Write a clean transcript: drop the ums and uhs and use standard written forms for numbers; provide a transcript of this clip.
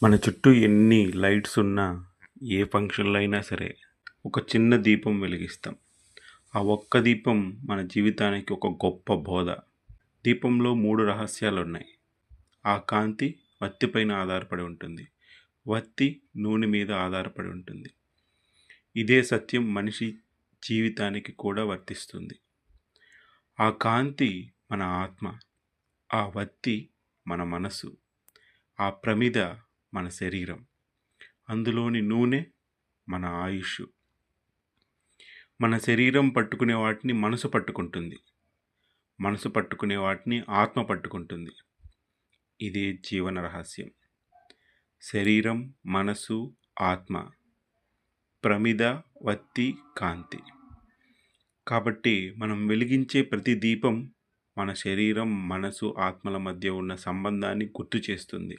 మన చుట్టూ ఎన్ని లైట్స్ ఉన్నా, ఏ ఫంక్షన్‌లో అయినా సరే, ఒక చిన్న దీపం వెలిగిస్తాం. ఆ ఒక్క దీపం మన జీవితానికి ఒక గొప్ప బోధ. దీపంలో 3 రహస్యాలున్నాయి. ఆ కాంతి వత్తి పైన ఆధారపడి ఉంటుంది. వత్తి నూనె మీద ఆధారపడి ఉంటుంది. ఇదే సత్యం మనిషి జీవితానికి కూడా వర్తిస్తుంది. ఆ కాంతి మన ఆత్మ, ఆ వత్తి మన మనసు, ఆ ప్రమిద మన శరీరం, అందులోని నూనె మన ఆయుష్. మన శరీరం పట్టుకునే వాటిని మనసు పట్టుకుంటుంది. మనసు పట్టుకునే వాటిని ఆత్మ పట్టుకుంటుంది. ఇదే జీవన రహస్యం. శరీరం, మనసు, ఆత్మ, ప్రమిద, వత్తి, కాంతి. కాబట్టి మనం వెలిగించే ప్రతి దీపం మన శరీరం, మనసు, ఆత్మల మధ్య ఉన్న సంబంధాన్ని గుర్తు చేస్తుంది.